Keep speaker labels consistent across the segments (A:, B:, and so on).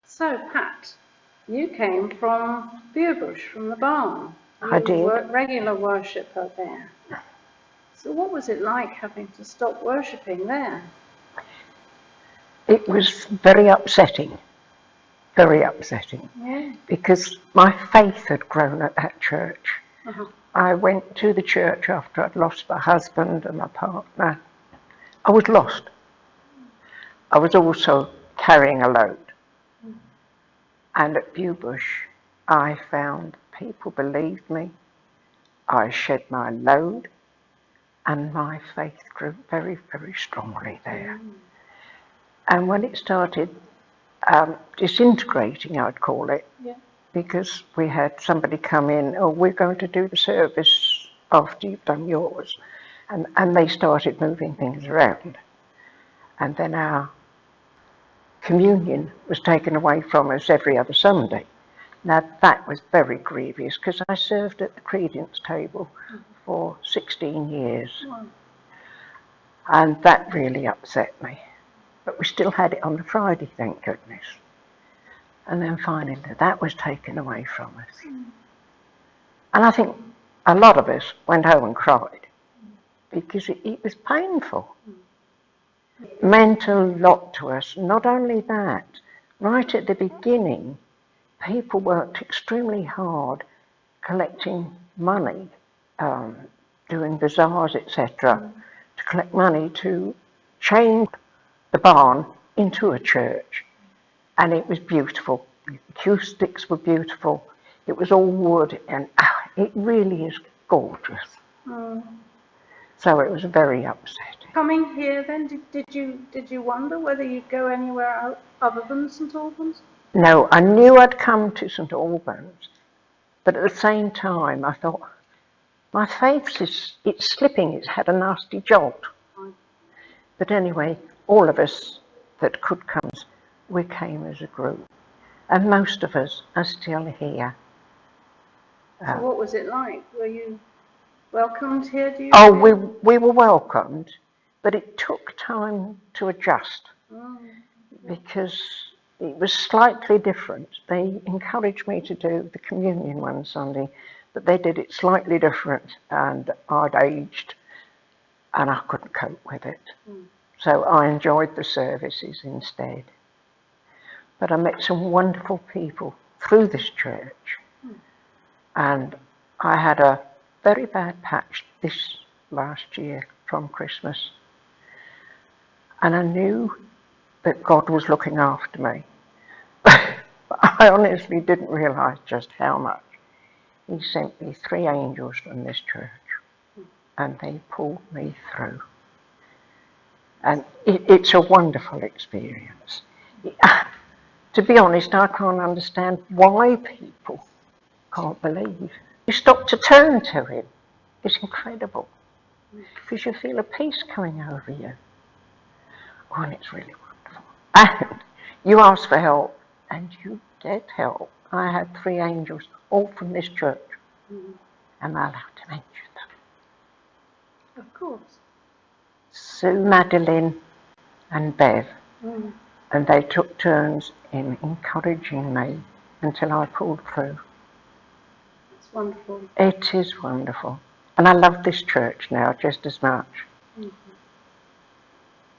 A: So, Pat, you came from Beerbush, from the barn.
B: I did.
A: You were a regular worshipper there. So what was it like having to stop worshipping there?
B: It was very upsetting,
A: Yeah.
B: because my faith had grown at that church.
A: Uh-huh.
B: I went to the church after I'd lost my husband and my partner. I was lost. I was also carrying a load. And at Bewbush, I found people believed me. I shed my load, and my faith grew very, very strongly there. And when it started disintegrating, I'd call it,
A: Yeah.
B: because we had somebody come in, oh, we're going to do the service after you've done yours. And they started moving things around. And then our communion was taken away from us every other Sunday. Now that was very grievous, because I served at the credence table for 16 years.
A: Wow.
B: And that really upset me. But we still had it on the Friday, thank goodness. And then finally that was taken away from us. And I think a lot of us went home and cried, because it was painful. It meant a lot to us. Not only that, right at the beginning, people worked extremely hard collecting money, doing bazaars, etc., to collect money to change the barn into a church. And it was beautiful. The acoustics were beautiful. It was all wood, and it really is gorgeous. So it was very upsetting.
A: Coming here then, did you wonder whether you'd go anywhere other than St. Albans?
B: No, I knew I'd come to St. Albans, but at the same time I thought, my faith it's slipping, it's had a nasty jolt. But anyway, all of us that could come, we came as a group, and most of us are still here.
A: So what was it like? Were you welcomed here, do you
B: Oh,
A: think?
B: we were welcomed, but it took time to adjust, because it was slightly different. They encouraged me to do the communion one Sunday, but they did it slightly different, and I'd aged and I couldn't cope with it. So I enjoyed the services instead. But I met some wonderful people through this church, and I had a very bad patch this last year from Christmas, and I knew that God was looking after me. I honestly didn't realise just how much. He sent me 3 angels from this church, and they pulled me through. And it's a wonderful experience. To be honest, I can't understand why people can't believe. You stop to turn to him. It's incredible, because you feel a peace coming over you. Oh, and it's really wonderful. And you ask for help, and you get help. I had 3 angels, all from this church. Am I allowed to mention them?
A: Of course.
B: Sue, Madeline and Bev. And they took turns in encouraging me until I pulled through.
A: It's wonderful.
B: It is wonderful. And I love this church now just as much.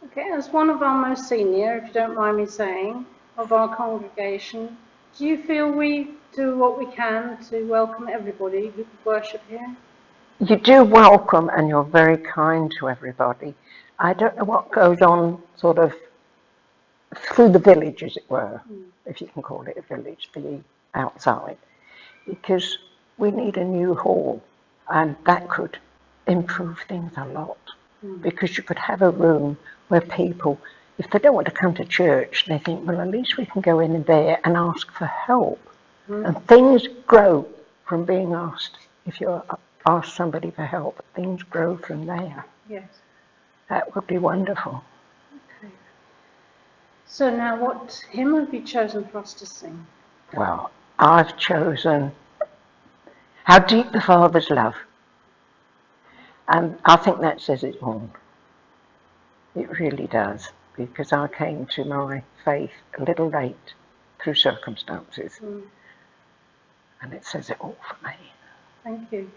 A: Okay, as one of our most senior, if you don't mind me saying, of our congregation, do you feel we do what we can to welcome everybody who could worship here?
B: You do welcome, and you're very kind to everybody. I don't know what goes on sort of through the village, as it were, if you can call it a village, the outside, because we need a new hall, and that could improve things a lot, because you could have a room where people, if they don't want to come to church, they think, well, at least we can go in there and ask for help. And things grow from being asked. If you ask somebody for help, things grow from there.
A: Yes.
B: That would be wonderful.
A: Okay. So now what hymn have you chosen for us to sing?
B: Well, I've chosen How Deep the Father's Love. And I think that says it all. It really does, because I came to my faith a little late, through circumstances.
A: Mm.
B: And it says it all for me.
A: Thank you.